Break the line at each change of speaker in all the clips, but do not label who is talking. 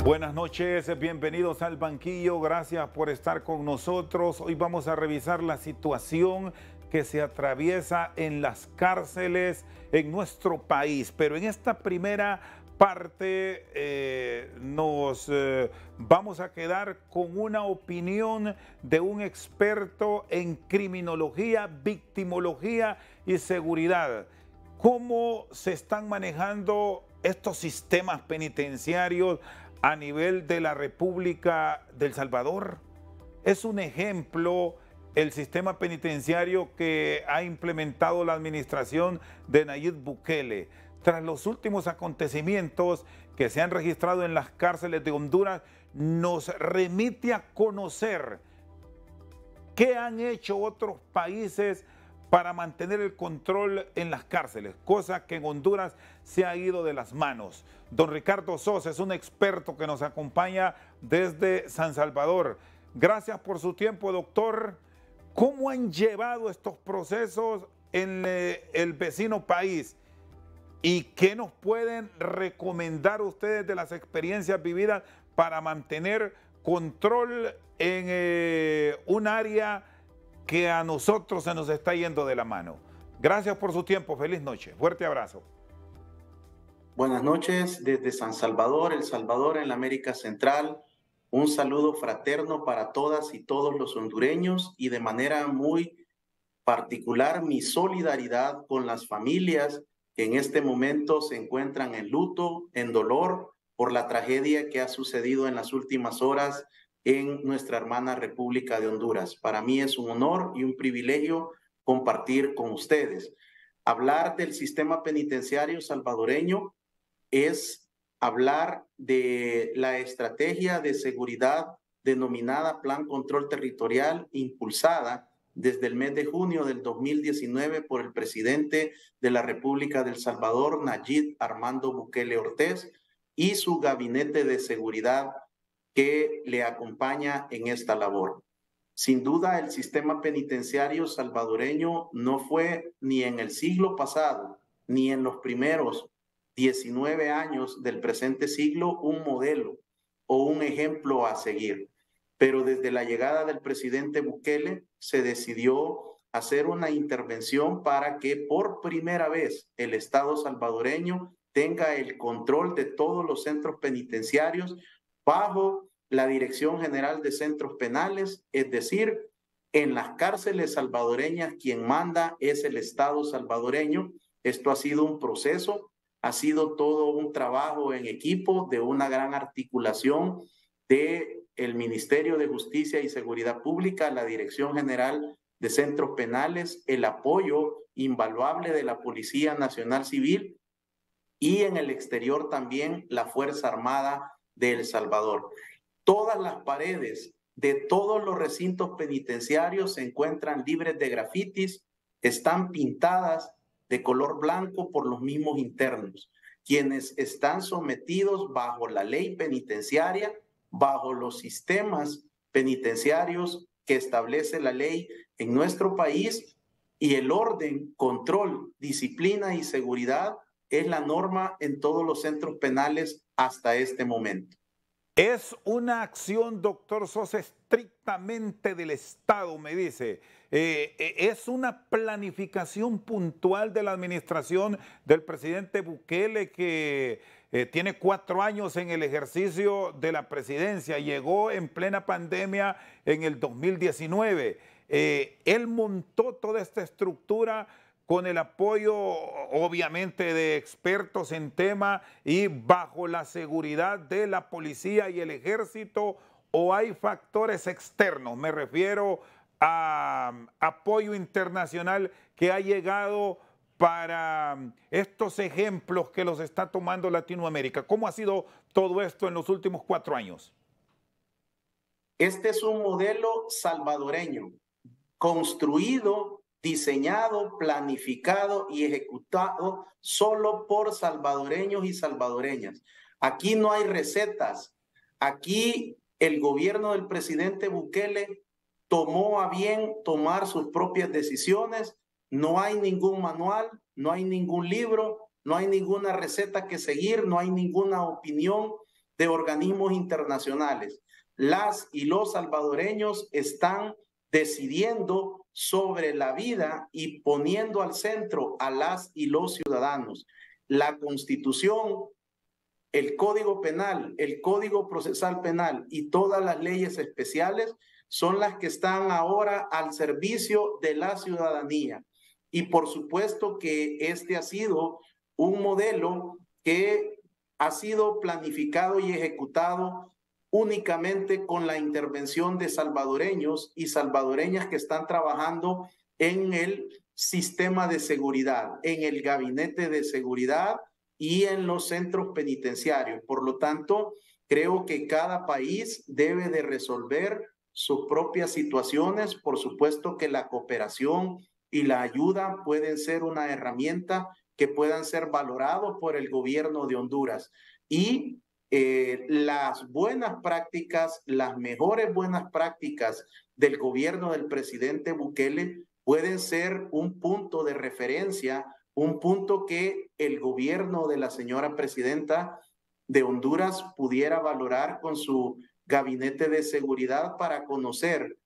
Buenas noches, bienvenidos al banquillo, gracias por estar con nosotros. Hoy vamos a revisar la situación que se atraviesa en las cárceles en nuestro país, pero en esta primera parte nos vamos a quedar con una opinión de un experto en criminología, victimología y seguridad. ¿Cómo se están manejando estos sistemas penitenciarios a nivel de la República del Salvador? Es un ejemplo el sistema penitenciario que ha implementado la administración de Nayib Bukele. Tras los últimos acontecimientos que se han registrado en las cárceles de Honduras, nos remite a conocer qué han hecho otros países para mantener el control en las cárceles, cosa que en Honduras se ha ido de las manos. Don Ricardo Sosa es un experto que nos acompaña desde San Salvador. Gracias por su tiempo, doctor. ¿Cómo han llevado estos procesos en el vecino país? ¿Y qué nos pueden recomendar ustedes de las experiencias vividas para mantener control en un área que a nosotros se nos está yendo de la mano? Gracias por su tiempo. Feliz noche. Fuerte abrazo.
Buenas noches desde San Salvador, El Salvador, en la América Central. Un saludo fraterno para todas y todos los hondureños y de manera muy particular mi solidaridad con las familias que en este momento se encuentran en luto, en dolor por la tragedia que ha sucedido en las últimas horas en nuestra hermana República de Honduras. Para mí es un honor y un privilegio compartir con ustedes. Hablar del sistema penitenciario salvadoreño es hablar de la estrategia de seguridad denominada Plan Control Territorial, impulsada desde el mes de junio del 2019 por el presidente de la República del Salvador, Nayib Armando Bukele Ortiz, y su gabinete de seguridad que le acompaña en esta labor. Sin duda, el sistema penitenciario salvadoreño no fue ni en el siglo pasado, ni en los primeros 19 años del presente siglo un modelo o un ejemplo a seguir. Pero desde la llegada del presidente Bukele se decidió hacer una intervención para que por primera vez el Estado salvadoreño tenga el control de todos los centros penitenciarios bajo la Dirección General de Centros Penales, es decir, en las cárceles salvadoreñas quien manda es el Estado salvadoreño. Esto ha sido un proceso, ha sido todo un trabajo en equipo de una gran articulación de el Ministerio de Justicia y Seguridad Pública, la Dirección General de Centros Penales, el apoyo invaluable de la Policía Nacional Civil y en el exterior también la Fuerza Armada de El Salvador. Todas las paredes de todos los recintos penitenciarios se encuentran libres de grafitis, están pintadas de color blanco por los mismos internos, quienes están sometidos bajo la ley penitenciaria, bajo los sistemas penitenciarios que establece la ley en nuestro país, y el orden, control, disciplina y seguridad es la norma en todos los centros penales hasta este momento.
Es una acción, doctor Sosa, estrictamente del Estado, me dice. Es una planificación puntual de la administración del presidente Bukele que tiene 4 años en el ejercicio de la presidencia. Llegó en plena pandemia en el 2019. Él montó toda esta estructura con el apoyo obviamente de expertos en tema y bajo la seguridad de la policía y el ejército, o hay factores externos, me refiero a apoyo internacional que ha llegado para estos ejemplos que los está tomando Latinoamérica. ¿Cómo ha sido todo esto en los últimos 4 años?
Este es un modelo salvadoreño, construido, diseñado, planificado y ejecutado solo por salvadoreños y salvadoreñas. Aquí no hay recetas. Aquí el gobierno del presidente Bukele tomó a bien tomar sus propias decisiones. No hay ningún manual, no hay ningún libro, no hay ninguna receta que seguir, no hay ninguna opinión de organismos internacionales. Las y los salvadoreños están decidiendo sobre la vida y poniendo al centro a las y los ciudadanos. La Constitución, el Código Penal, el Código Procesal Penal y todas las leyes especiales son las que están ahora al servicio de la ciudadanía. Y por supuesto que este ha sido un modelo que ha sido planificado y ejecutado únicamente con la intervención de salvadoreños y salvadoreñas que están trabajando en el sistema de seguridad, en el gabinete de seguridad y en los centros penitenciarios. Por lo tanto, creo que cada país debe de resolver sus propias situaciones. Por supuesto que la cooperación y la ayuda pueden ser una herramienta que puedan ser valorados por el gobierno de Honduras. Y las buenas prácticas, las mejores buenas prácticas del gobierno del presidente Bukele pueden ser un punto de referencia, un punto que el gobierno de la señora presidenta de Honduras pudiera valorar con su gabinete de seguridad para conocer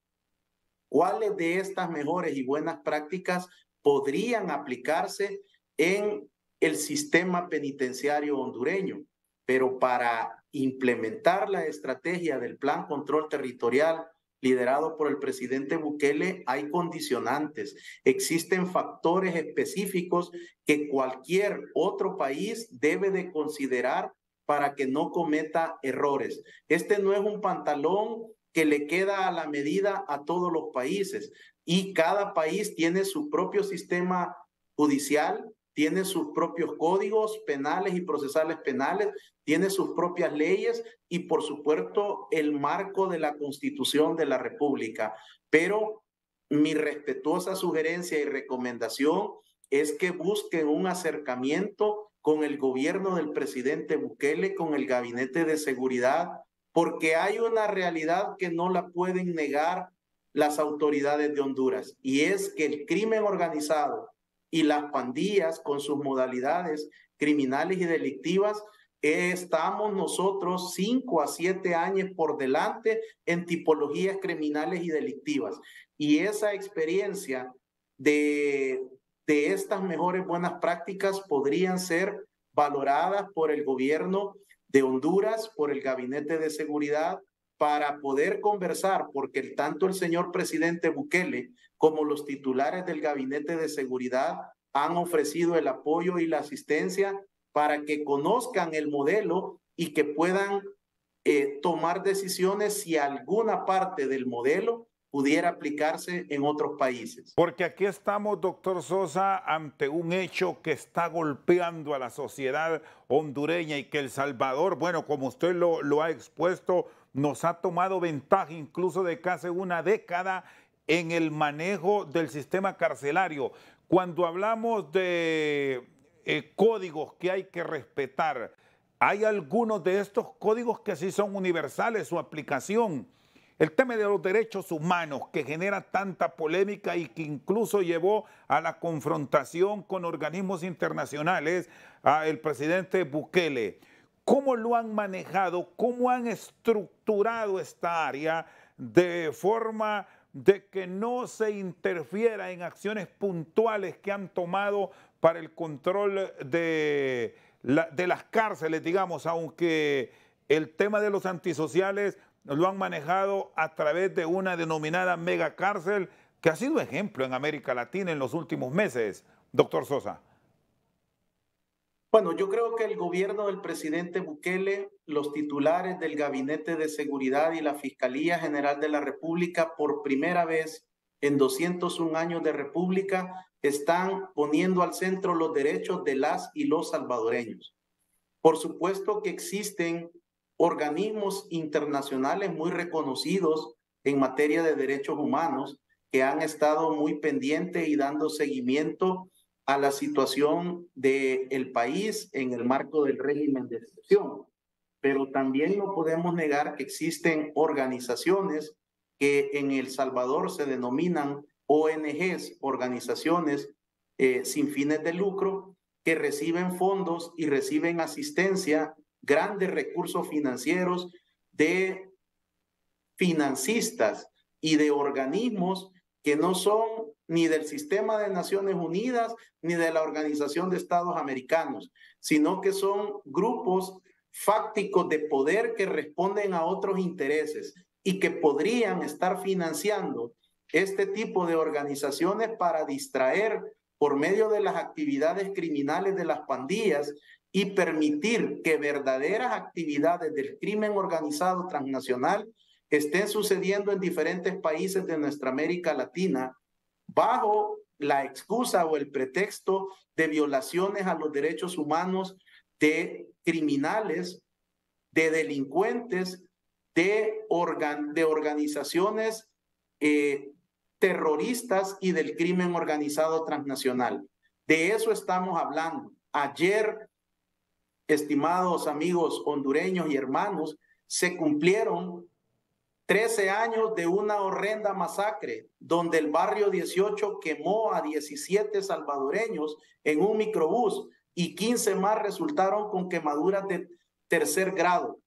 cuáles de estas mejores y buenas prácticas podrían aplicarse en el sistema penitenciario hondureño. Pero para implementar la estrategia del Plan Control Territorial liderado por el presidente Bukele, hay condicionantes. Existen factores específicos que cualquier otro país debe de considerar para que no cometa errores. Este no es un pantalón que le queda a la medida a todos los países, y cada país tiene su propio sistema judicial, tiene sus propios códigos penales y procesales penales, tiene sus propias leyes y, por supuesto, el marco de la Constitución de la República. Pero mi respetuosa sugerencia y recomendación es que busquen un acercamiento con el gobierno del presidente Bukele, con el gabinete de seguridad, porque hay una realidad que no la pueden negar las autoridades de Honduras, y es que el crimen organizado y las pandillas con sus modalidades criminales y delictivas, estamos nosotros 5 a 7 años por delante en tipologías criminales y delictivas. Y esa experiencia de estas mejores buenas prácticas podrían ser valoradas por el gobierno de Honduras, por el Gabinete de Seguridad, para poder conversar, porque tanto el señor presidente Bukele como los titulares del Gabinete de Seguridad han ofrecido el apoyo y la asistencia para que conozcan el modelo y que puedan tomar decisiones si alguna parte del modelo pudiera aplicarse en otros países.
Porque aquí estamos, doctor Sosa, ante un hecho que está golpeando a la sociedad hondureña y que El Salvador, bueno, como usted lo ha expuesto, nos ha tomado ventaja incluso de casi una década en el manejo del sistema carcelario. Cuando hablamos de códigos que hay que respetar, hay algunos de estos códigos que sí son universales, su aplicación. El tema de los derechos humanos que genera tanta polémica y que incluso llevó a la confrontación con organismos internacionales al presidente Bukele. ¿Cómo lo han manejado? ¿Cómo han estructurado esta área de forma de que no se interfiera en acciones puntuales que han tomado para el control de las cárceles, digamos, aunque el tema de los antisociales lo han manejado a través de una denominada megacárcel que ha sido ejemplo en América Latina en los últimos meses, doctor Sosa?
Bueno, yo creo que el gobierno del presidente Bukele, los titulares del Gabinete de Seguridad y la Fiscalía General de la República, por primera vez en 201 años de República, están poniendo al centro los derechos de las y los salvadoreños. Por supuesto que existen organismos internacionales muy reconocidos en materia de derechos humanos que han estado muy pendientes y dando seguimiento a la situación del país en el marco del régimen de excepción. Pero también no podemos negar que existen organizaciones que en El Salvador se denominan ONGs, organizaciones sin fines de lucro, que reciben fondos y reciben asistencia grandes recursos financieros de financistas y de organismos que no son ni del sistema de Naciones Unidas ni de la Organización de Estados Americanos, sino que son grupos fácticos de poder que responden a otros intereses y que podrían estar financiando este tipo de organizaciones para distraer por medio de las actividades criminales de las pandillas y permitir que verdaderas actividades del crimen organizado transnacional estén sucediendo en diferentes países de nuestra América Latina bajo la excusa o el pretexto de violaciones a los derechos humanos de criminales, de delincuentes, de organizaciones terroristas y del crimen organizado transnacional. De eso estamos hablando. Ayer, estimados amigos hondureños y hermanos, se cumplieron 13 años de una horrenda masacre donde el barrio 18 quemó a 17 salvadoreños en un microbús y 15 más resultaron con quemaduras de tercer grado.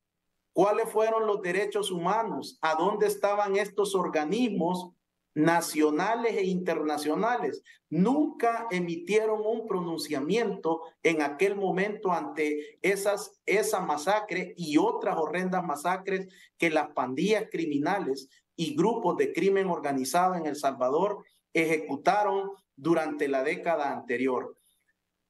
¿Cuáles fueron los derechos humanos? ¿A dónde estaban estos organismos nacionales e internacionales? Nunca emitieron un pronunciamiento en aquel momento ante esa masacre y otras horrendas masacres que las pandillas criminales y grupos de crimen organizado en El Salvador ejecutaron durante la década anterior.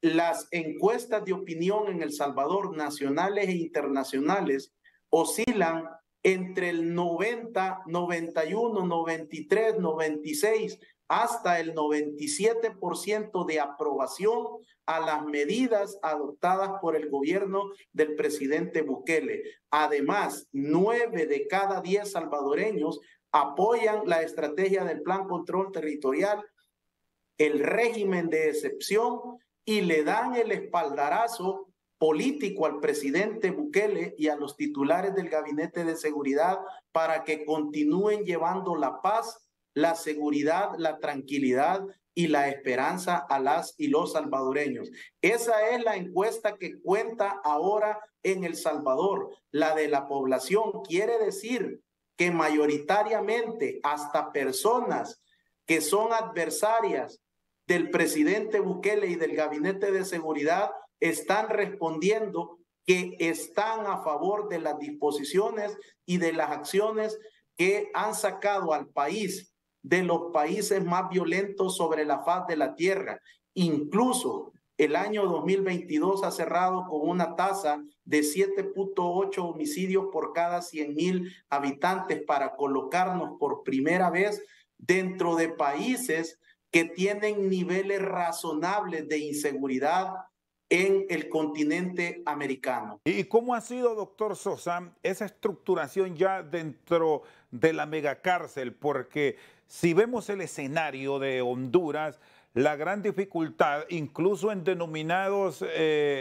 Las encuestas de opinión en El Salvador, nacionales e internacionales, oscilan entre el 90, 91, 93, 96 hasta el 97% de aprobación a las medidas adoptadas por el gobierno del presidente Bukele. Además, 9 de cada 10 salvadoreños apoyan la estrategia del Plan Control Territorial, el régimen de excepción y le dan el espaldarazo político al presidente Bukele y a los titulares del Gabinete de Seguridad para que continúen llevando la paz, la seguridad, la tranquilidad y la esperanza a las y los salvadoreños. Esa es la encuesta que cuenta ahora en El Salvador, la de la población. Quiere decir que mayoritariamente hasta personas que son adversarias del presidente Bukele y del Gabinete de Seguridad están respondiendo que están a favor de las disposiciones y de las acciones que han sacado al país de los países más violentos sobre la faz de la tierra. Incluso el año 2022 ha cerrado con una tasa de 7.8 homicidios por cada 100,000 habitantes para colocarnos por primera vez dentro de países que tienen niveles razonables de inseguridad en el continente americano.
¿Y cómo ha sido, doctor Sosa, esa estructuración ya dentro de la megacárcel? Porque si vemos el escenario de Honduras, la gran dificultad, incluso en denominados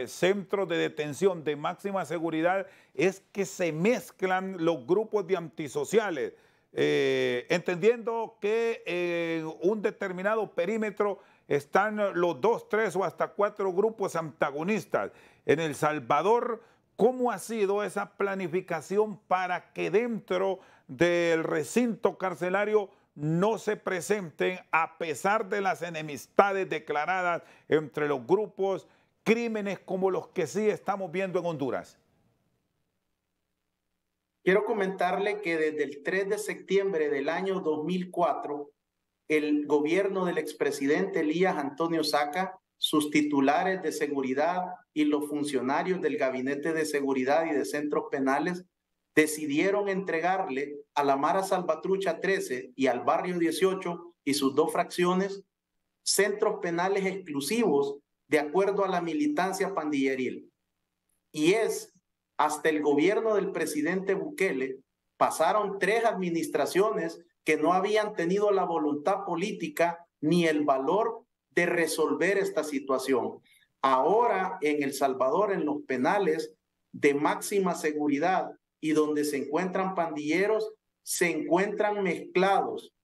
centros de detención de máxima seguridad, es que se mezclan los grupos de antisociales, entendiendo que en un determinado perímetro están los 2, 3 o hasta 4 grupos antagonistas. En El Salvador, ¿cómo ha sido esa planificación para que dentro del recinto carcelario no se presenten, a pesar de las enemistades declaradas entre los grupos, crímenes como los que sí estamos viendo en Honduras?
Quiero comentarle que desde el 3 de septiembre del año 2004, el gobierno del expresidente Elías Antonio Saca, sus titulares de seguridad y los funcionarios del Gabinete de Seguridad y de Centros Penales decidieron entregarle a la Mara Salvatrucha 13 y al Barrio 18 y sus 2 fracciones centros penales exclusivos de acuerdo a la militancia pandilleril. Y es hasta el gobierno del presidente Bukele, pasaron 3 administraciones que no habían tenido la voluntad política ni el valor de resolver esta situación. Ahora en El Salvador, en los penales de máxima seguridad y donde se encuentran pandilleros, se encuentran mezclados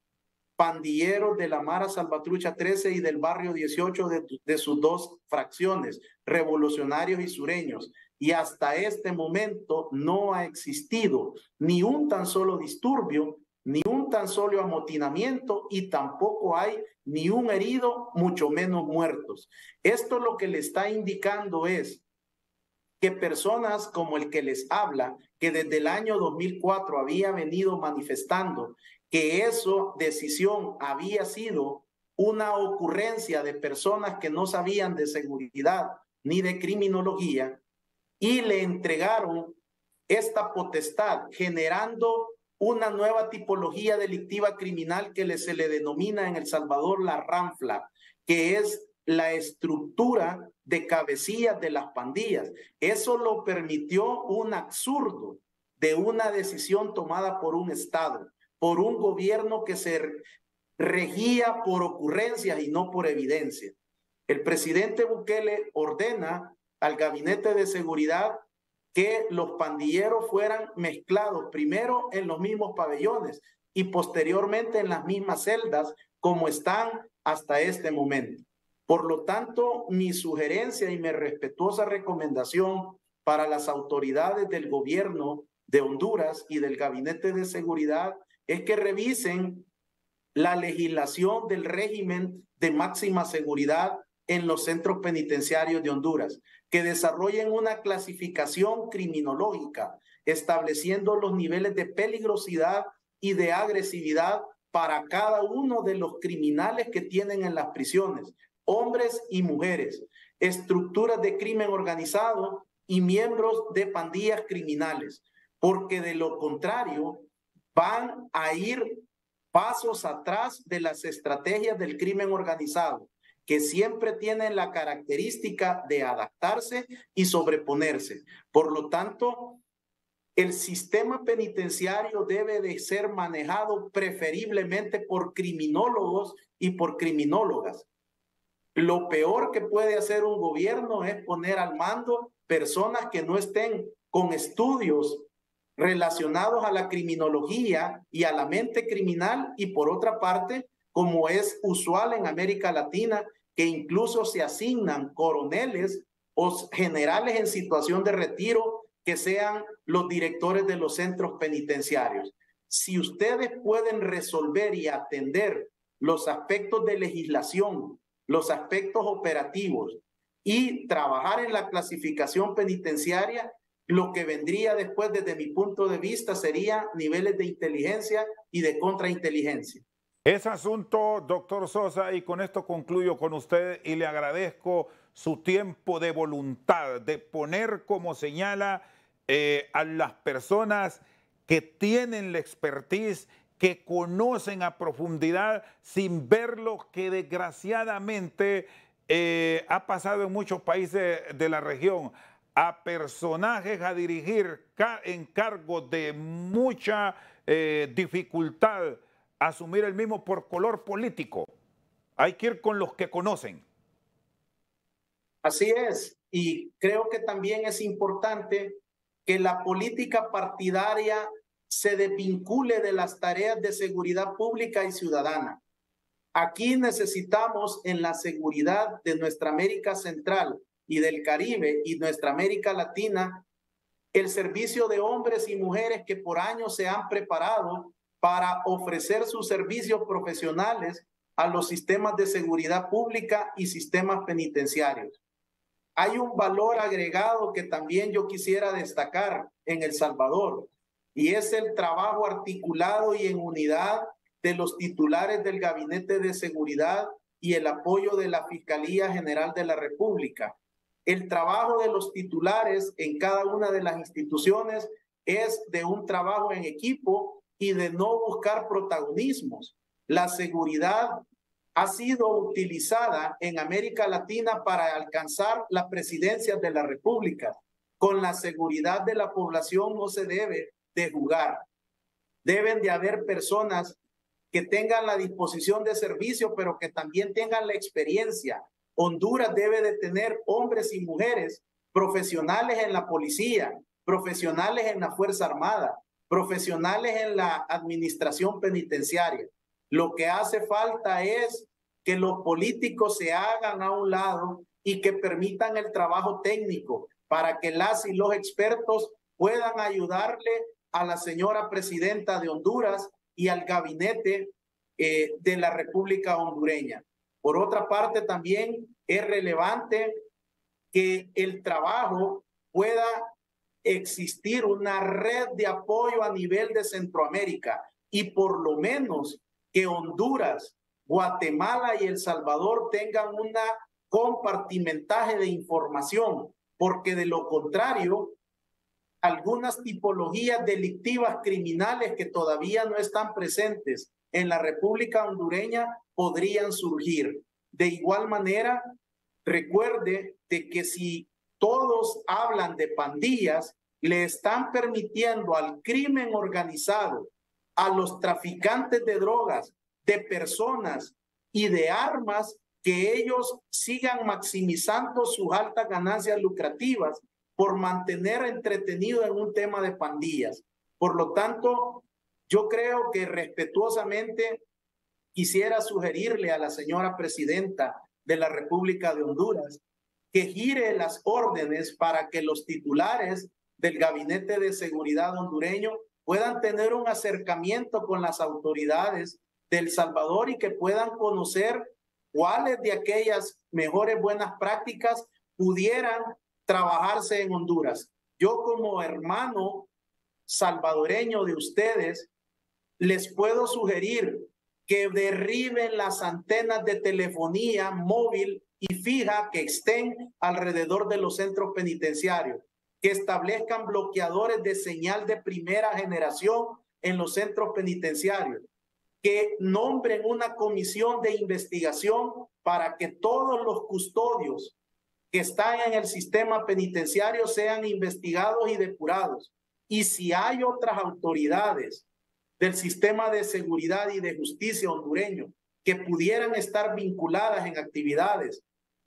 pandilleros de la Mara Salvatrucha 13 y del barrio 18 de sus dos fracciones, revolucionarios y sureños. Y hasta este momento no ha existido ni un tan solo disturbio, ni un tan solo amotinamiento, y tampoco hay ni un herido, mucho menos muertos. Esto lo que le está indicando es que personas como el que les habla, que desde el año 2004 había venido manifestando que esa decisión había sido una ocurrencia de personas que no sabían de seguridad ni de criminología, y le entregaron esta potestad, generando una nueva tipología delictiva criminal que se le denomina en El Salvador la ranfla, que es la estructura de cabecillas de las pandillas. Eso lo permitió un absurdo de una decisión tomada por un Estado, por un gobierno que se regía por ocurrencias y no por evidencia. El presidente Bukele ordena al Gabinete de Seguridad que los pandilleros fueran mezclados primero en los mismos pabellones y posteriormente en las mismas celdas como están hasta este momento. Por lo tanto, mi sugerencia y mi respetuosa recomendación para las autoridades del gobierno de Honduras y del Gabinete de Seguridad es que revisen la legislación del régimen de máxima seguridad en los centros penitenciarios de Honduras, que desarrollen una clasificación criminológica, estableciendo los niveles de peligrosidad y de agresividad para cada uno de los criminales que tienen en las prisiones, hombres y mujeres, estructuras de crimen organizado y miembros de pandillas criminales, porque de lo contrario van a ir pasos atrás de las estrategias del crimen organizado, que siempre tienen la característica de adaptarse y sobreponerse. Por lo tanto, el sistema penitenciario debe de ser manejado preferiblemente por criminólogos y por criminólogas. Lo peor que puede hacer un gobierno es poner al mando personas que no estén con estudios relacionados a la criminología y a la mente criminal, y por otra parte, como es usual en América Latina, que incluso se asignan coroneles o generales en situación de retiro que sean los directores de los centros penitenciarios. Si ustedes pueden resolver y atender los aspectos de legislación, los aspectos operativos y trabajar en la clasificación penitenciaria, lo que vendría después, desde mi punto de vista, sería niveles de inteligencia y de contrainteligencia.
Ese asunto, doctor Sosa, y con esto concluyo con usted y le agradezco su tiempo de voluntad, de poner como señala a las personas que tienen la expertise, que conocen a profundidad, sin ver lo que desgraciadamente ha pasado en muchos países de la región, a personajes a dirigir en cargos de mucha dificultad, asumir el mismo por color político. Hay que ir con los que conocen.
Así es, y creo que también es importante que la política partidaria se desvincule de las tareas de seguridad pública y ciudadana. Aquí necesitamos, en la seguridad de nuestra América Central y del Caribe y nuestra América Latina, el servicio de hombres y mujeres que por años se han preparado para ofrecer sus servicios profesionales a los sistemas de seguridad pública y sistemas penitenciarios. Hay un valor agregado que también yo quisiera destacar en El Salvador, y es el trabajo articulado y en unidad de los titulares del Gabinete de Seguridad y el apoyo de la Fiscalía General de la República. El trabajo de los titulares en cada una de las instituciones es de un trabajo en equipo y de no buscar protagonismos. La seguridad ha sido utilizada en América Latina para alcanzar las presidencias de la República. Con la seguridad de la población no se debe de jugar. Deben de haber personas que tengan la disposición de servicio, pero que también tengan la experiencia. Honduras debe de tener hombres y mujeres profesionales en la policía, profesionales en la Fuerza Armada, profesionales en la administración penitenciaria. Lo que hace falta es que los políticos se hagan a un lado y que permitan el trabajo técnico para que las y los expertos puedan ayudarle a la señora presidenta de Honduras y al gabinete de la República Hondureña. Por otra parte, también es relevante que el trabajo pueda existir una red de apoyo a nivel de Centroamérica y por lo menos que Honduras, Guatemala y El Salvador tengan una compartimentaje de información, porque de lo contrario, algunas tipologías delictivas criminales que todavía no están presentes en la República Hondureña podrían surgir. De igual manera, recuerde de que si todos hablan de pandillas, le están permitiendo al crimen organizado, a los traficantes de drogas, de personas y de armas, que ellos sigan maximizando sus altas ganancias lucrativas por mantener entretenido en un tema de pandillas. Por lo tanto, yo creo que respetuosamente quisiera sugerirle a la señora presidenta de la República de Honduras que gire las órdenes para que los titulares del Gabinete de Seguridad hondureño puedan tener un acercamiento con las autoridades de El Salvador y que puedan conocer cuáles de aquellas mejores buenas prácticas pudieran trabajarse en Honduras. Yo como hermano salvadoreño de ustedes, les puedo sugerir que derriben las antenas de telefonía móvil y fija que estén alrededor de los centros penitenciarios, que establezcan bloqueadores de señal de primera generación en los centros penitenciarios, que nombren una comisión de investigación para que todos los custodios que están en el sistema penitenciario sean investigados y depurados. Y si hay otras autoridades del sistema de seguridad y de justicia hondureño que pudieran estar vinculadas en actividades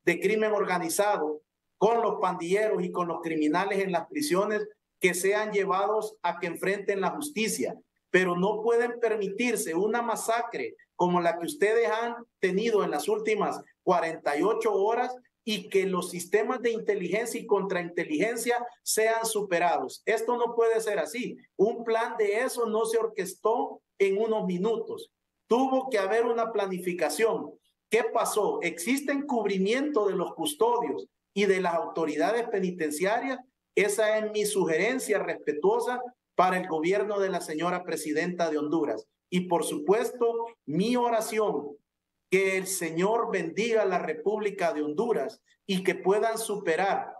de crimen organizado con los pandilleros y con los criminales en las prisiones, que sean llevados a que enfrenten la justicia. Pero no pueden permitirse una masacre como la que ustedes han tenido en las últimas 48 horas y que los sistemas de inteligencia y contrainteligencia sean superados. Esto no puede ser así. Un plan de eso no se orquestó en unos minutos. Tuvo que haber una planificación. ¿Qué pasó? ¿Existe encubrimiento de los custodios y de las autoridades penitenciarias? Esa es mi sugerencia respetuosa para el gobierno de la señora presidenta de Honduras. Y por supuesto, mi oración, que el Señor bendiga la República de Honduras y que puedan superar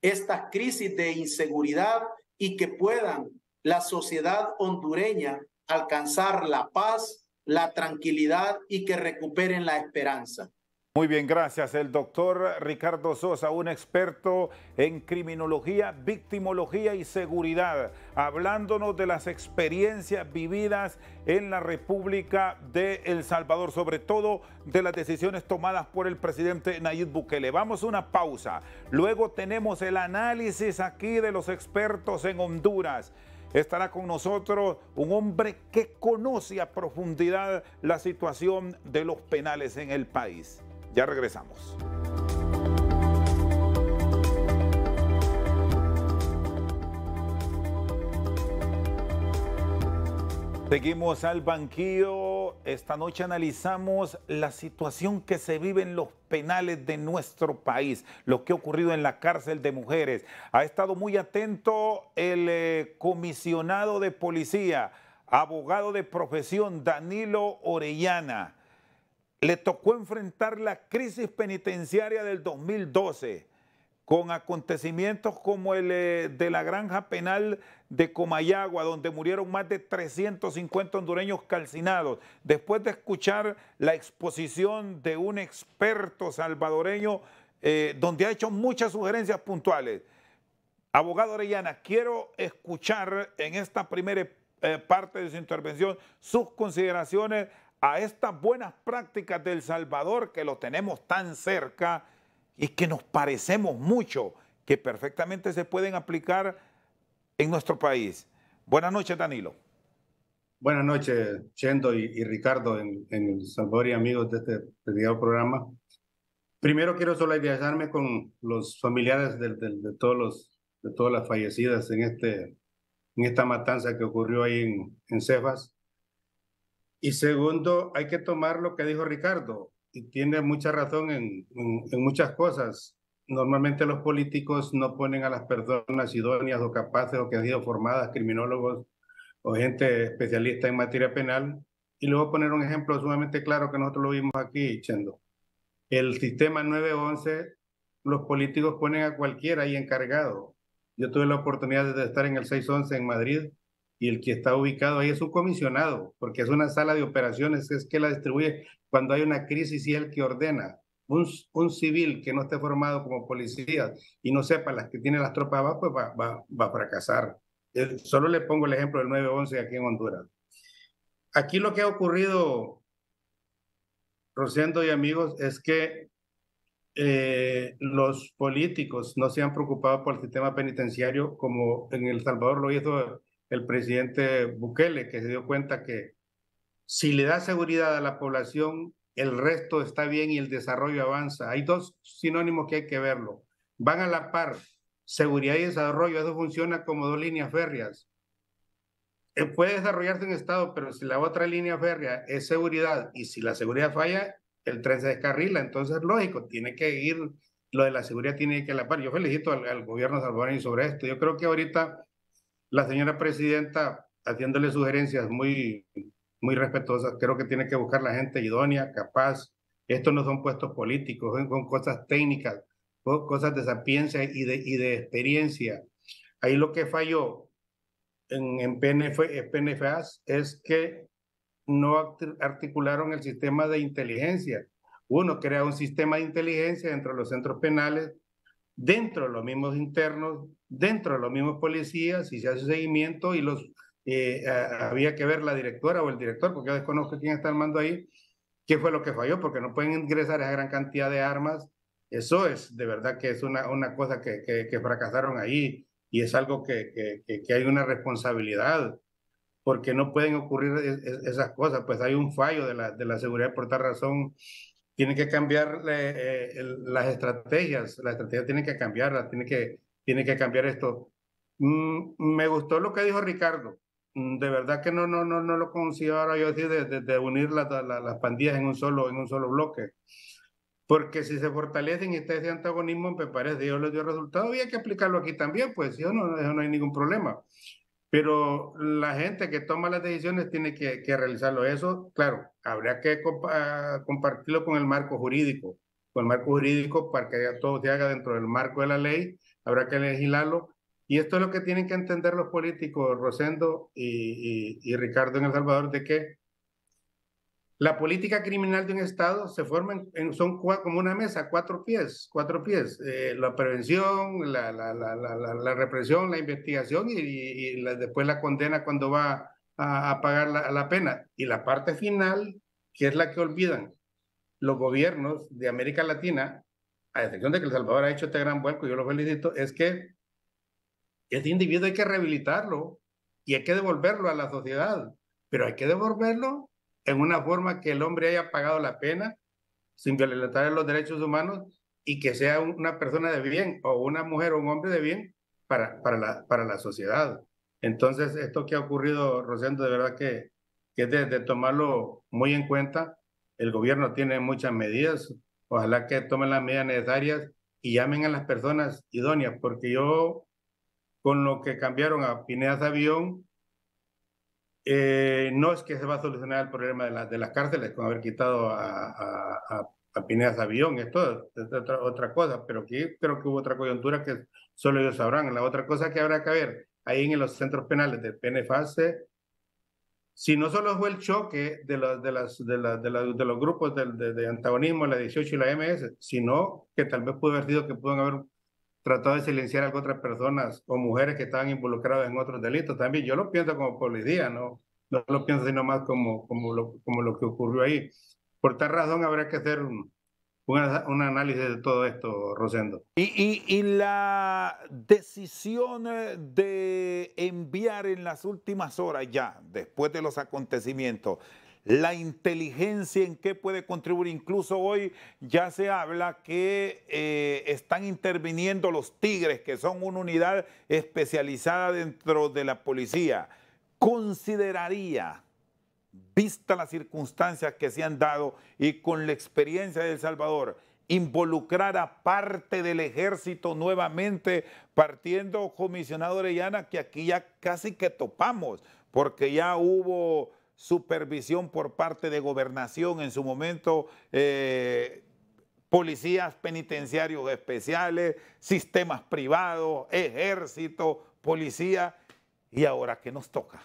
estas crisis de inseguridad y que puedan la sociedad hondureña alcanzar la paz, la tranquilidad y que recuperen la esperanza.
Muy bien, gracias. El doctor Ricardo Sosa, un experto en criminología, victimología y seguridad, hablándonos de las experiencias vividas en la República de El Salvador, sobre todo de las decisiones tomadas por el presidente Nayib Bukele. Vamos a una pausa. Luego tenemos el análisis aquí de los expertos en Honduras. Estará con nosotros un hombre que conoce a profundidad la situación de los penales en el país. Ya regresamos. Seguimos al banquillo. Esta noche analizamos la situación que se vive en los penales de nuestro país, lo que ha ocurrido en la cárcel de mujeres. Ha estado muy atento el comisionado de policía, abogado de profesión, Danilo Orellana. Le tocó enfrentar la crisis penitenciaria del 2012 con acontecimientos como el de la granja penal de Comayagua, donde murieron más de 350 hondureños calcinados. Después de escuchar la exposición de un experto salvadoreño, donde ha hecho muchas sugerencias puntuales. Abogado Orellana, quiero escuchar en esta primera parte de su intervención sus consideraciones a estas buenas prácticas de El Salvador, que lo tenemos tan cerca y que nos parecemos mucho, que perfectamente se pueden aplicar en nuestro país. Buenas noches, Danilo.
Buenas noches, Chendo y Ricardo en El Salvador y amigos de este prestigiado programa. Primero quiero solidarizarme con los familiares de todas las fallecidas en esta matanza que ocurrió ahí en Cefas. Y segundo, hay que tomar lo que dijo Ricardo, y tiene mucha razón en muchas cosas. Normalmente los políticos no ponen a las personas idóneas o capaces o que han sido formadas, criminólogos o gente especialista en materia penal. Y luego poner un ejemplo sumamente claro que nosotros lo vimos aquí, Chendo. El sistema 911, los políticos ponen a cualquiera ahí encargado. Yo tuve la oportunidad de estar en el 611 en Madrid y el que está ubicado ahí es un comisionado, porque es una sala de operaciones, es que la distribuye cuando hay una crisis y es el que ordena. Un civil que no esté formado como policía y no sepa las que tienen las tropas abajo, pues va a fracasar. Solo le pongo el ejemplo del 911 aquí en Honduras. Aquí lo que ha ocurrido, Rosendo y amigos, es que los políticos no se han preocupado por el sistema penitenciario como en El Salvador lo hizo el presidente Bukele, que se dio cuenta que si le da seguridad a la población, el resto está bien y el desarrollo avanza. Hay dos sinónimos que hay que verlo. Van a la par, seguridad y desarrollo, eso funciona como dos líneas férreas. Puede desarrollarse un estado, pero si la otra línea férrea es seguridad y si la seguridad falla, el tren se descarrila. Entonces, lógico, tiene que ir, lo de la seguridad tiene que ir a la par. Yo felicito al gobierno salvadoreño sobre esto. Yo creo que ahorita la señora presidenta, haciéndole sugerencias muy respetuosas, creo que tiene que buscar la gente idónea, capaz. Estos no son puestos políticos, son cosas técnicas, cosas de sapiencia y de experiencia. Ahí lo que falló en PNFAS es que no articularon el sistema de inteligencia. Uno crea un sistema de inteligencia dentro de los centros penales, dentro de los mismos internos, dentro de los mismos policías, y se hace seguimiento y había que ver la directora o el director, porque yo desconozco quién está al mando ahí, qué fue lo que falló, porque no pueden ingresar esa gran cantidad de armas. Eso es, de verdad que es una cosa que fracasaron ahí y es algo que hay una responsabilidad, porque no pueden ocurrir esas cosas, pues hay un fallo de la seguridad, por tal razón tienen que cambiar las estrategias, la estrategia tiene que cambiarla, tiene que cambiar esto. Me gustó lo que dijo Ricardo, de verdad que no lo consigo ahora yo decir de unir las pandillas en un solo bloque. Porque si se fortalecen y está ese antagonismo, me parece, yo les dio resultado, había que aplicarlo aquí también, pues eso no hay ningún problema. Pero la gente que toma las decisiones tiene que realizarlo. Eso, claro, habría que compartirlo con el marco jurídico, para que todo se haga dentro del marco de la ley, habrá que legislarlo. Y esto es lo que tienen que entender los políticos, Rosendo y Ricardo en El Salvador, de que la política criminal de un Estado se forma son como una mesa, cuatro pies. La prevención, la represión, la investigación y después la condena cuando va a pagar la pena. Y la parte final, que es la que olvidan los gobiernos de América Latina, a excepción de que El Salvador ha hecho este gran vuelco, yo lo felicito, es que ese individuo hay que rehabilitarlo y hay que devolverlo a la sociedad, pero hay que devolverlo en una forma que el hombre haya pagado la pena sin violentar los derechos humanos y que sea una persona de bien o una mujer o un hombre de bien para la sociedad. Entonces, esto que ha ocurrido, Rosendo, de verdad que es de tomarlo muy en cuenta. El gobierno tiene muchas medidas, ojalá que tomen las medidas necesarias y llamen a las personas idóneas, porque yo, con lo que cambiaron a Pineda Sabión, no es que se va a solucionar el problema de las cárceles con haber quitado a Pineda Sabión, esto es otra cosa, pero aquí creo que hubo otra coyuntura que solo ellos sabrán. La otra cosa que habrá que ver ahí en los centros penales de PNFAS, si no solo fue el choque de los grupos de antagonismo, la 18 y la MS, sino que tal vez pudo haber sido que pueden haber tratado de silenciar a otras personas o mujeres que estaban involucradas en otros delitos. También yo lo pienso como policía, no lo pienso sino más como lo que ocurrió ahí. Por tal razón habrá que hacer un análisis de todo esto, Rosendo.
Y la decisión de enviar en las últimas horas ya, después de los acontecimientos, la inteligencia en qué puede contribuir. Incluso hoy ya se habla que están interviniendo los Tigres, que son una unidad especializada dentro de la policía. ¿Consideraría, vista las circunstancias que se han dado y con la experiencia de El Salvador, involucrar a parte del ejército nuevamente, partiendo, comisionado Orellana, que aquí ya casi que topamos, porque ya hubo supervisión por parte de Gobernación en su momento, policías penitenciarios especiales, sistemas privados, ejército, policía, y ahora ¿qué nos toca?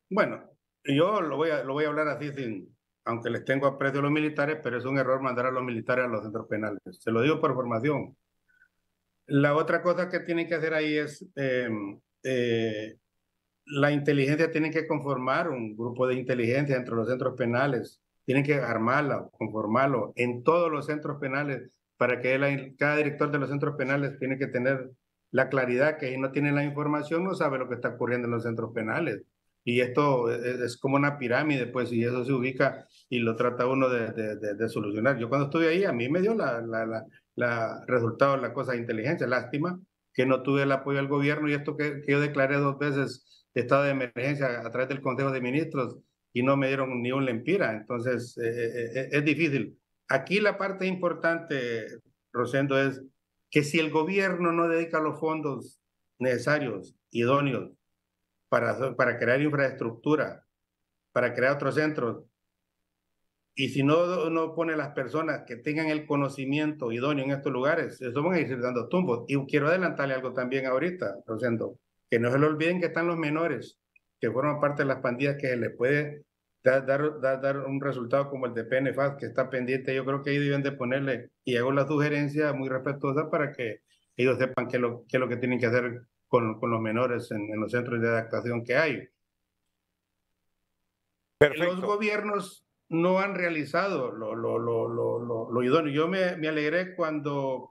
Bueno, yo lo voy a hablar así, aunque les tengo aprecio a los militares, pero es un error mandar a los militares a los centros penales. Se lo digo por formación. La otra cosa que tienen que hacer ahí es, la inteligencia tiene que conformar un grupo de inteligencia entre los centros penales. Tienen que armarla, conformarlo en todos los centros penales para que cada director de los centros penales tiene que tener la claridad que si no tiene la información no sabe lo que está ocurriendo en los centros penales. Y esto es como una pirámide, pues, y eso se ubica y lo trata uno de solucionar. Yo cuando estuve ahí, a mí me dio resultado la cosa de inteligencia. Lástima que no tuve el apoyo del gobierno y esto que yo declaré 2 veces de estado de emergencia a través del Consejo de Ministros y no me dieron ni un lempira. Entonces, es difícil. Aquí la parte importante, Rosendo, es que si el gobierno no dedica los fondos necesarios, idóneos, para crear infraestructura, para crear otros centros, y si no pone las personas que tengan el conocimiento idóneo en estos lugares, eso van a ir dando tumbos. Y quiero adelantarle algo también ahorita, Rosendo, que no se le olviden que están los menores, que forman parte de las pandillas, que le puede dar un resultado como el de PNFAS, que está pendiente. Yo creo que ahí deben de ponerle, y hago la sugerencia muy respetuosa para que ellos sepan qué es lo que tienen que hacer con los menores en los centros de adaptación que hay.
Perfecto.
Los gobiernos no han realizado lo idóneo. Yo me alegré cuando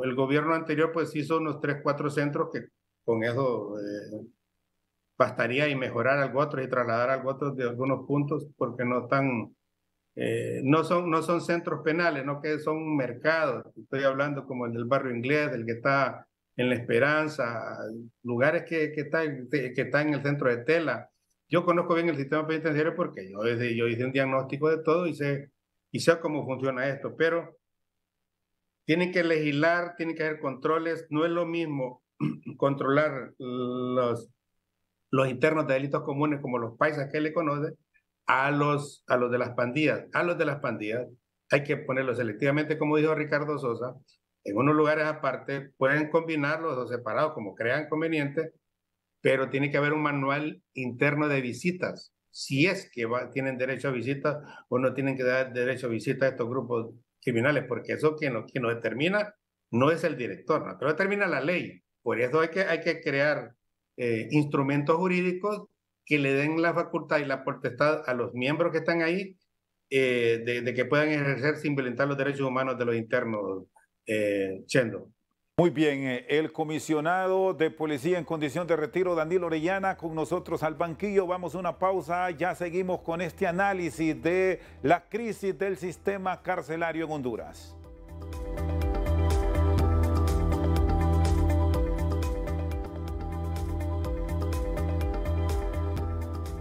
el gobierno anterior pues hizo unos 3, 4 centros que con eso bastaría y mejorar algo otro y trasladar algo otro de algunos puntos porque no están, no son centros penales, no que son mercados. Estoy hablando como el del barrio inglés, el que está en La Esperanza, lugares que está en el centro de Tela. Yo conozco bien el sistema penitenciario porque yo hice un diagnóstico de todo y sé cómo funciona esto, pero tienen que legislar, tienen que haber controles. No es lo mismo controlar los internos de delitos comunes como los paisas que le conocen a los de las pandillas. A los de las pandillas hay que ponerlos selectivamente, como dijo Ricardo Sosa, en unos lugares aparte, pueden combinarlos o separados como crean conveniente, pero tiene que haber un manual interno de visitas, si es que tienen derecho a visitas o no tienen que dar derecho a visitas a estos grupos criminales, porque eso quien lo determina no es el director, no, pero determina la ley. Por eso hay que crear instrumentos jurídicos que le den la facultad y la potestad a los miembros que están ahí de que puedan ejercer sin violentar los derechos humanos de los internos, Chendo.
Muy bien, el comisionado de policía en condición de retiro, Danilo Orellana, con nosotros al banquillo. Vamos a una pausa, ya seguimos con este análisis de la crisis del sistema carcelario en Honduras.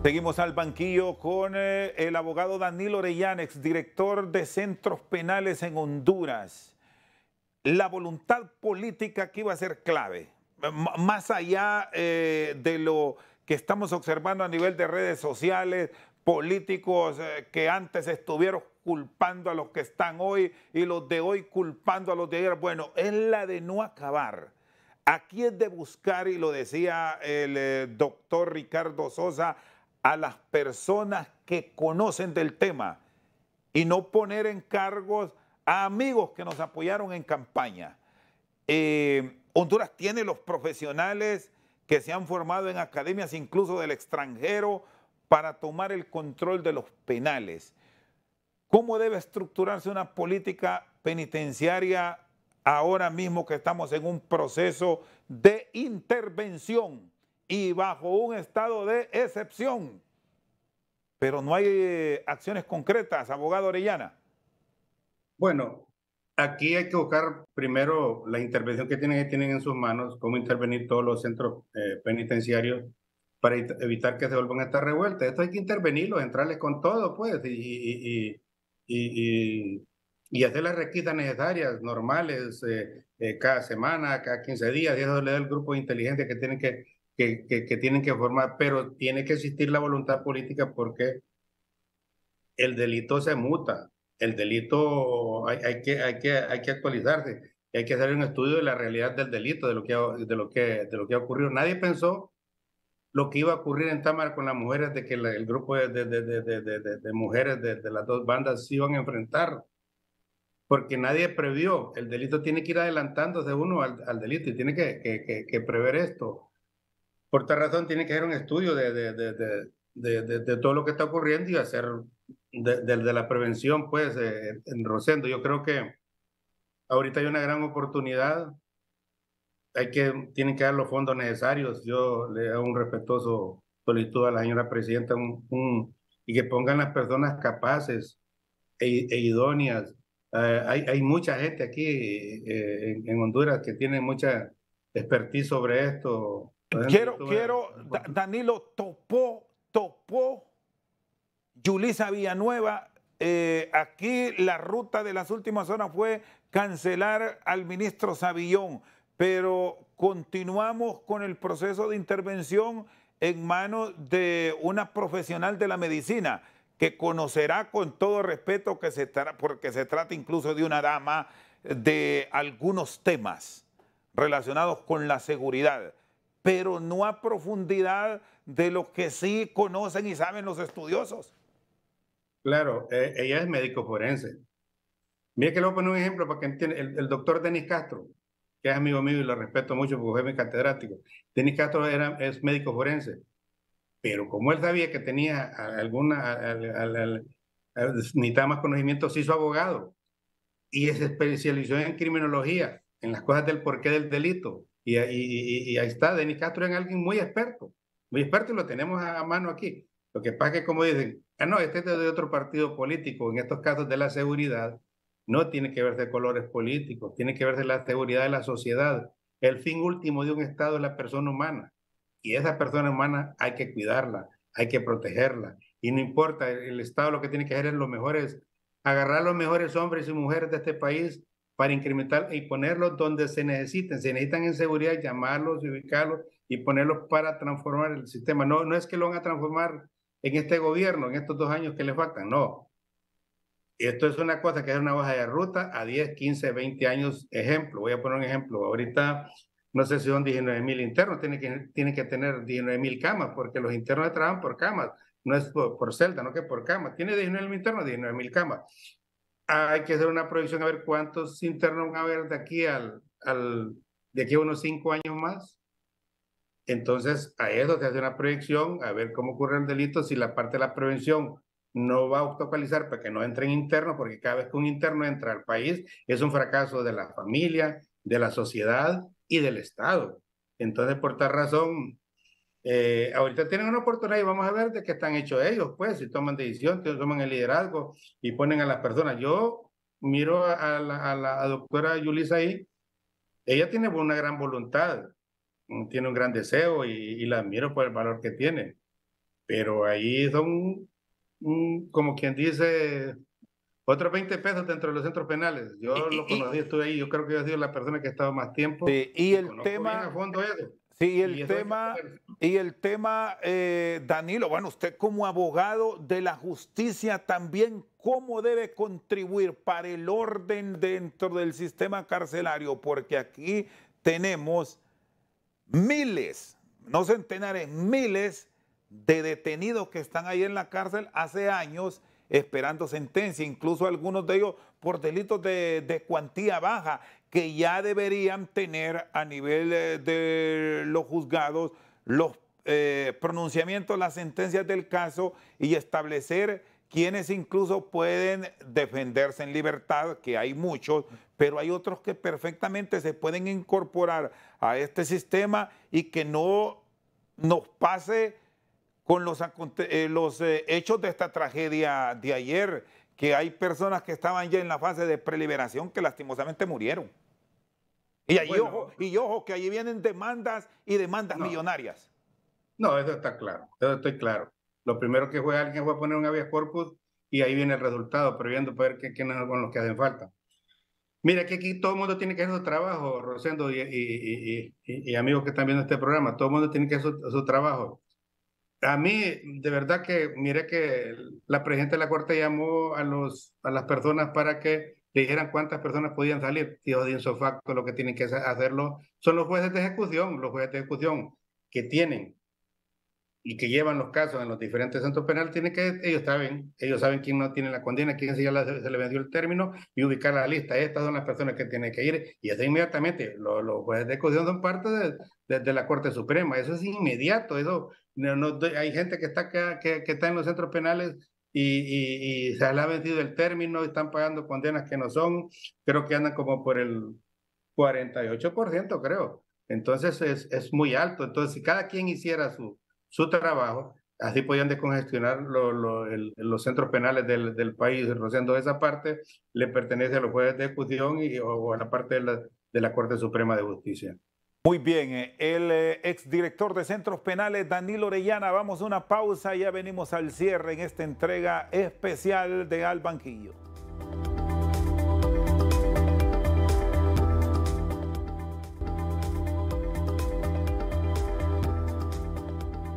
Seguimos al banquillo con el abogado Danilo Orellana, exdirector de centros penales en Honduras. La voluntad política aquí va a ser clave, más allá de lo que estamos observando a nivel de redes sociales, políticos que antes estuvieron culpando a los que están hoy y los de hoy culpando a los de ayer. Bueno, es la de no acabar. Aquí es de buscar, y lo decía el doctor Ricardo Sosa, a las personas que conocen del tema y no poner en cargos a amigos que nos apoyaron en campaña. Honduras tiene los profesionales que se han formado en academias incluso del extranjero para tomar el control de los penales. ¿Cómo debe estructurarse una política penitenciaria ahora mismo que estamos en un proceso de intervención y bajo un estado de excepción? Pero no hay acciones concretas, abogado Orellana.
Bueno, aquí hay que buscar primero la intervención que tienen en sus manos, cómo intervenir todos los centros penitenciarios para evitar que se vuelvan a estar revueltas. Esto hay que intervenirlos, entrarles con todo, pues, y, y hacer las requisitas necesarias, normales, cada semana, cada 15 días, y eso le da el grupo de inteligencia que tienen que tienen que formar, pero tiene que existir la voluntad política porque el delito se muta, el delito hay que actualizarse, hay que hacer un estudio de la realidad del delito, de lo que ha ocurrido. Nadie pensó lo que iba a ocurrir en Támara con las mujeres, de que el grupo de mujeres de las dos bandas se iban a enfrentar, porque nadie previó. El delito tiene que ir adelantándose uno al delito y tiene que prever esto. Por tal razón tiene que hacer un estudio de todo lo que está ocurriendo y hacer de la prevención, pues, en Rosendo. Yo creo que ahorita hay una gran oportunidad. Tienen que dar los fondos necesarios. Yo le hago un respetuoso solicitud a la señora presidenta y que pongan las personas capaces e idóneas. Hay mucha gente aquí en Honduras que tiene mucha expertise sobre esto.
Danilo, topó Yulisa Villanueva. Aquí la ruta de las últimas horas fue cancelar al ministro Savillón, pero continuamos con el proceso de intervención en manos de una profesional de la medicina que conocerá con todo respeto porque se trata incluso de una dama, de algunos temas relacionados con la seguridad, pero no a profundidad de lo que sí conocen y saben los estudiosos.
Claro, ella es médico forense. Mira que le voy a poner un ejemplo para que entienda. El doctor Denis Castro, que es amigo mío y lo respeto mucho porque fue mi catedrático. Denis Castro es médico forense, pero como él sabía que tenía necesitaba más conocimiento, se hizo abogado y se especializó en criminología, en las cosas del porqué del delito. Y ahí está, Denis Castro es alguien muy experto y lo tenemos a mano aquí. Lo que pasa es que, como dicen, no, este es de otro partido político. En estos casos de la seguridad, no tiene que verse colores políticos, tiene que verse la seguridad de la sociedad. El fin último de un Estado es la persona humana. Y esa persona humana hay que cuidarla, hay que protegerla. Y no importa, el Estado lo que tiene que hacer es lo mejor es agarrar los mejores hombres y mujeres de este país para incrementar y ponerlos donde se necesiten. Se necesitan en seguridad, llamarlos, ubicarlos y ponerlos para transformar el sistema. No es que lo van a transformar en este gobierno, en estos 2 años que le faltan, no. Esto es una cosa que es una hoja de ruta a 10, 15, 20 años. Ejemplo, voy a poner un ejemplo. Ahorita, no sé si son 19,000 internos, tienen que tener 19,000 camas, porque los internos trabajan por camas, no es por celda, no que por camas. Tiene 19,000 internos, 19,000 camas. Hay que hacer una proyección a ver cuántos internos van a haber de aquí de aquí a unos 5 años más. Entonces, a eso se hace una proyección, a ver cómo ocurre el delito, si la parte de la prevención no va a obstaculizar para que no entren internos, porque cada vez que un interno entra al país es un fracaso de la familia, de la sociedad y del Estado. Entonces, por tal razón, ahorita tienen una oportunidad y vamos a ver de qué están hechos ellos, pues, si toman decisión, si toman el liderazgo y ponen a las personas. Yo miro a la doctora Yulisa ahí, ella tiene una gran voluntad, tiene un gran deseo y la admiro por el valor que tiene, pero ahí son, como quien dice, otros 20 pesos dentro de los centros penales. Yo lo conocí, estuve ahí, yo creo que yo he sido la persona que ha estado más tiempo.
Sí, y el tema,
a fondo eso.
Sí, y el tema, Danilo, bueno, usted como abogado de la justicia también, ¿cómo debe contribuir para el orden dentro del sistema carcelario? Porque aquí tenemos miles, no centenares, miles de detenidos que están ahí en la cárcel hace años esperando sentencia, incluso algunos de ellos por delitos de cuantía baja, que ya deberían tener a nivel de los juzgados los pronunciamientos, las sentencias del caso y establecer quienes incluso pueden defenderse en libertad, que hay muchos, pero hay otros que perfectamente se pueden incorporar a este sistema y que no nos pase con los hechos de esta tragedia de ayer, que hay personas que estaban ya en la fase de preliberación que lastimosamente murieron. Y allí, bueno, ojo, que allí vienen demandas y demandas millonarias.
No, eso está claro, eso estoy claro. Lo primero que fue alguien fue a poner un habeas corpus y ahí viene el resultado, previendo poder quiénes son los que hacen falta. Mira, que aquí todo el mundo tiene que hacer su trabajo, Rosendo y amigos que están viendo este programa, todo el mundo tiene que hacer su trabajo. A mí, de verdad que, mire que la presidenta de la Corte llamó a las personas para que le dijeran cuántas personas podían salir. Dijo de insofacto, lo que tienen que hacerlo son los jueces de ejecución que tienen y que llevan los casos en los diferentes centros penales, ellos saben quién no tiene la condena, quién se le venció el término y ubicar la lista. Estas son las personas que tienen que ir y eso inmediatamente. Los jueces de ejecución son parte de la Corte Suprema. Eso es inmediato. Eso hay gente que está en los centros penales y se les ha vencido el término y están pagando condenas que no son. Creo que andan como por el 48%, creo. Entonces es muy alto. Entonces, si cada quien hiciera su trabajo, así podían descongestionar los centros penales del país, rociando esa parte, le pertenece a los jueces de ejecución o a la parte de la Corte Suprema de Justicia.
Muy bien, el exdirector de Centros Penales, Danilo Orellana, vamos a una pausa y ya venimos al cierre en esta entrega especial de Al Banquillo.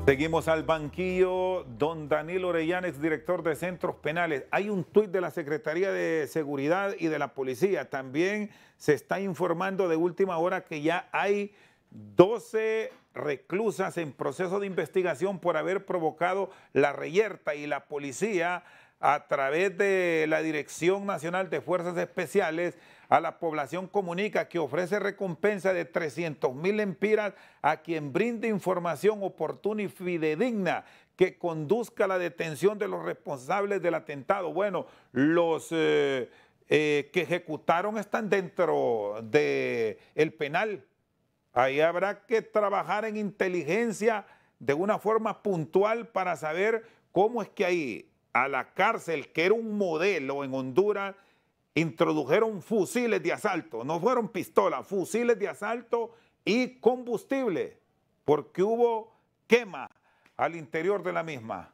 Seguimos al banquillo, don Danilo Orellana, exdirector de Centros Penales. Hay un tuit de la Secretaría de Seguridad y de la Policía. También se está informando de última hora que ya hay 12 reclusas en proceso de investigación por haber provocado la reyerta, y la policía, a través de la Dirección Nacional de Fuerzas Especiales, a la población comunica que ofrece recompensa de 300.000 lempiras a quien brinde información oportuna y fidedigna que conduzca a la detención de los responsables del atentado. Bueno, los que ejecutaron están dentro del penal. Ahí habrá que trabajar en inteligencia de una forma puntual para saber cómo es que ahí a la cárcel, que era un modelo en Honduras, introdujeron fusiles de asalto. No fueron pistolas, fusiles de asalto y combustible, porque hubo quema al interior de la misma.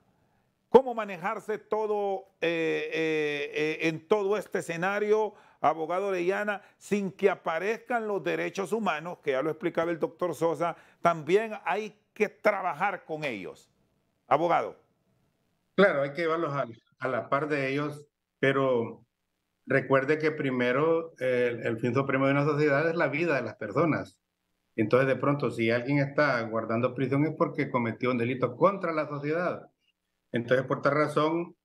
¿Cómo manejarse todo en todo este escenario, abogado Orellana, sin que aparezcan los derechos humanos, que ya lo explicaba el doctor Sosa? También hay que trabajar con ellos. Abogado.
Claro, hay que llevarlos a la par de ellos, pero recuerde que primero el fin supremo de una sociedad es la vida de las personas. Entonces, de pronto, si alguien está guardando prisión es porque cometió un delito contra la sociedad. Entonces, por tal razón,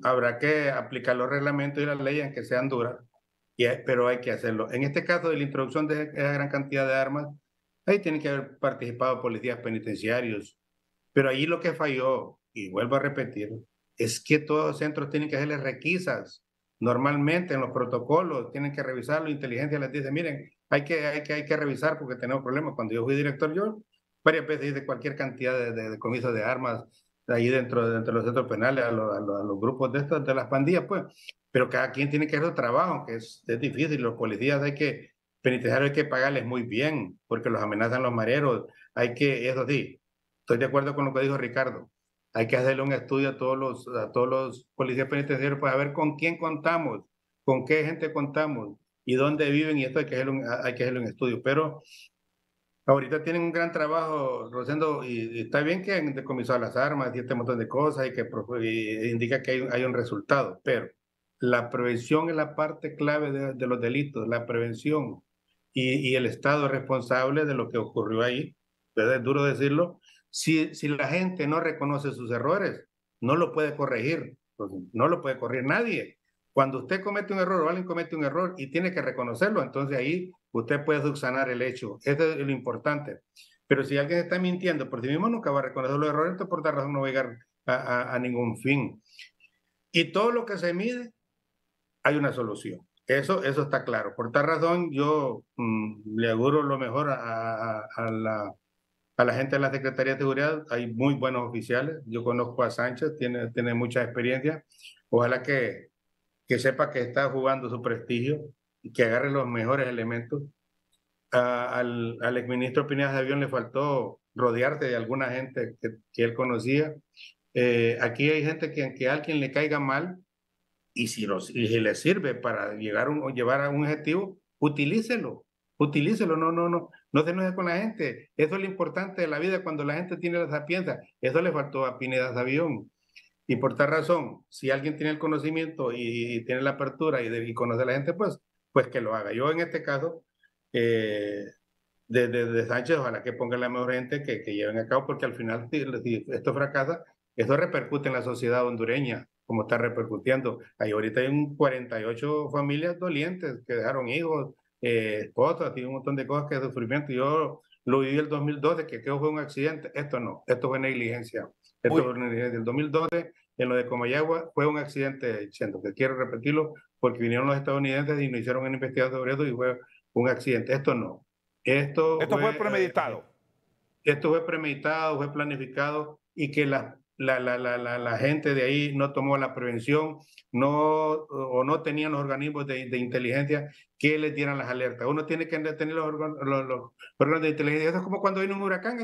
habrá que aplicar los reglamentos y las leyes que sean duras, pero hay que hacerlo. En este caso de la introducción de esa gran cantidad de armas, ahí tienen que haber participado policías penitenciarios. Pero allí lo que falló, y vuelvo a repetir, es que todos los centros tienen que hacerles requisas. Normalmente en los protocolos tienen que revisarlo, inteligencia les dice, miren, hay que revisar porque tenemos problemas. Cuando yo fui director, yo varias veces hice cualquier cantidad de decomisos de armas ahí dentro de los centros penales, a los grupos de las pandillas, pues. Pero cada quien tiene que hacer su trabajo, que es difícil. Los policías penitenciarios hay que pagarles muy bien, porque los amenazan los mareros. Eso sí, estoy de acuerdo con lo que dijo Ricardo. Hay que hacerle un estudio a todos los policías penitenciarios para ver con quién contamos, con qué gente contamos y dónde viven, y esto hay que hacerle un estudio. Pero ahorita tienen un gran trabajo, Rosendo, y está bien que han decomisado las armas y este montón de cosas y indica que hay un resultado, pero la prevención es la parte clave de los delitos, la prevención y el Estado es responsable de lo que ocurrió ahí, ¿verdad? Es duro decirlo. Si la gente no reconoce sus errores, no lo puede corregir, no lo puede corregir nadie. Cuando usted comete un error o alguien comete un error y tiene que reconocerlo, entonces ahí usted puede subsanar el hecho. Eso es lo importante. Pero si alguien está mintiendo por sí mismo, nunca va a reconocer los errores, entonces por tal razón no va a llegar a ningún fin. Y todo lo que se mide, hay una solución. Eso está claro. Por tal razón, yo le auguro lo mejor a la gente de la Secretaría de Seguridad. Hay muy buenos oficiales. Yo conozco a Sánchez, tiene mucha experiencia. Ojalá que sepa que está jugando su prestigio y que agarre los mejores elementos. Al exministro Pineda de Avión le faltó rodearse de alguna gente que él conocía. Aquí hay gente que a alguien le caiga mal, y si le sirve para llevar a un objetivo, utilícelo, no se enoje con la gente. Eso es lo importante de la vida cuando la gente tiene la sapiencia. Eso le faltó a Pineda Sabión. Y por tal razón, si alguien tiene el conocimiento y tiene la apertura y conoce a la gente, pues que lo haga. Yo en este caso, de Sánchez, ojalá que ponga la mejor gente que lleven a cabo, porque al final, si esto fracasa, eso repercute en la sociedad hondureña, como está repercutiendo. Ahorita hay 48 familias dolientes que dejaron hijos, esposas, tiene un montón de cosas que es sufrimiento. Yo lo viví el 2012, que fue un accidente. Esto no, esto fue negligencia. Esto fue negligencia. El 2012, en lo de Comayagua, fue un accidente, siento que quiero repetirlo, porque vinieron los estadounidenses y nos hicieron una investigación sobre eso y fue un accidente. Esto no. Esto
fue premeditado.
Esto fue premeditado, fue planificado, y que la gente de ahí no tomó la prevención, o no tenían los organismos de inteligencia que les dieran las alertas. Uno tiene que tener los órganos de inteligencia. Eso es como cuando viene un huracán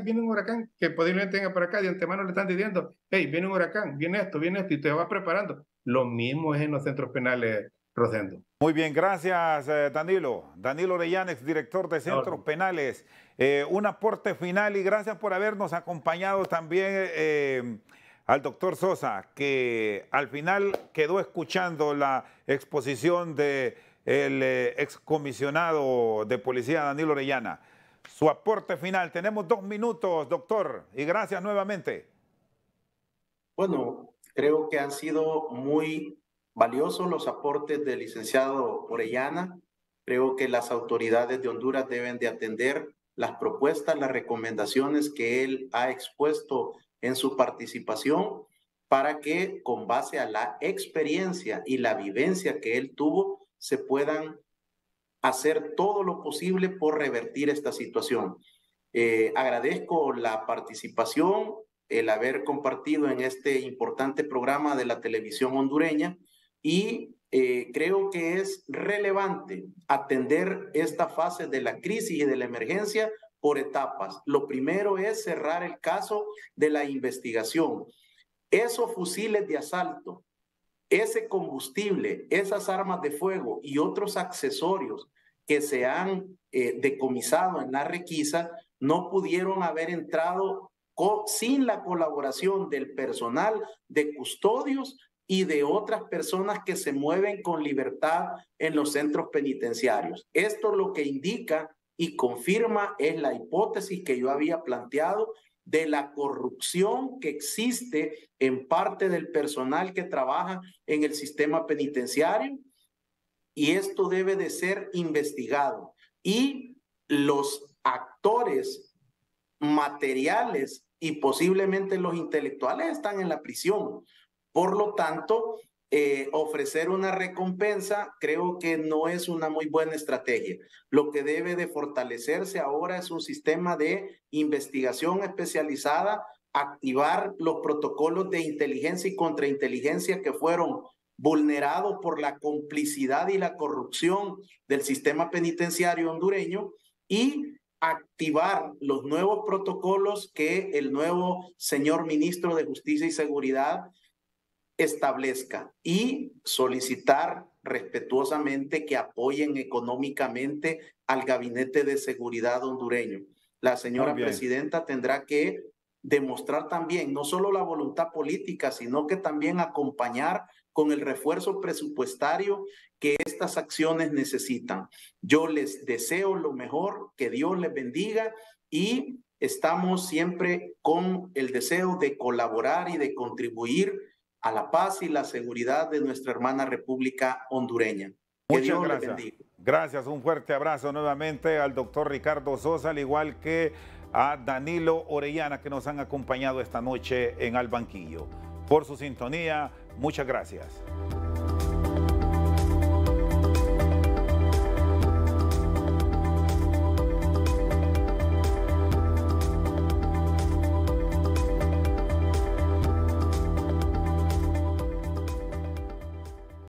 que posiblemente venga por acá, de antemano le están diciendo, hey, viene un huracán, viene esto, y te va preparando. Lo mismo es en los centros penales, Rosendo.
Muy bien, gracias Danilo. Danilo Orellana, exdirector de Centros Penales. Un aporte final, y gracias por habernos acompañado también al doctor Sosa, que al final quedó escuchando la exposición del excomisionado de policía Danilo Orellana. Su aporte final. Tenemos 2 minutos, doctor, y gracias nuevamente.
Bueno, creo que han sido muy valiosos los aportes del licenciado Orellana. Creo que las autoridades de Honduras deben de atender las propuestas, las recomendaciones que él ha expuesto en su participación, para que con base a la experiencia y la vivencia que él tuvo, se puedan hacer todo lo posible por revertir esta situación. Agradezco la participación, el haber compartido en este importante programa de la televisión hondureña, y creo que es relevante atender esta fase de la crisis y de la emergencia por etapas. Lo primero es cerrar el caso de la investigación. Esos fusiles de asalto, ese combustible, esas armas de fuego y otros accesorios que se han decomisado en la requisa no pudieron haber entrado sin la colaboración del personal de custodios y de otras personas que se mueven con libertad en los centros penitenciarios. Esto lo que indica y confirma es la hipótesis que yo había planteado de la corrupción que existe en parte del personal que trabaja en el sistema penitenciario, y esto debe de ser investigado. Y los actores materiales y posiblemente los intelectuales están en la prisión. Por lo tanto, ofrecer una recompensa creo que no es una muy buena estrategia. Lo que debe de fortalecerse ahora es un sistema de investigación especializada, activar los protocolos de inteligencia y contrainteligencia que fueron vulnerados por la complicidad y la corrupción del sistema penitenciario hondureño, y activar los nuevos protocolos que el nuevo señor ministro de Justicia y Seguridad establezca, y solicitar respetuosamente que apoyen económicamente al Gabinete de Seguridad hondureño. La señora presidenta tendrá que demostrar también no solo la voluntad política, sino que también acompañar con el refuerzo presupuestario que estas acciones necesitan. Yo les deseo lo mejor, que Dios les bendiga, y estamos siempre con el deseo de colaborar y de contribuir a la paz y la seguridad de nuestra hermana República hondureña. Que
Muchas
Dios
gracias.
les bendiga.
Gracias, un fuerte abrazo nuevamente al doctor Ricardo Sosa, al igual que a Danilo Orellana, que nos han acompañado esta noche en Al Banquillo. Por su sintonía, Muchas gracias.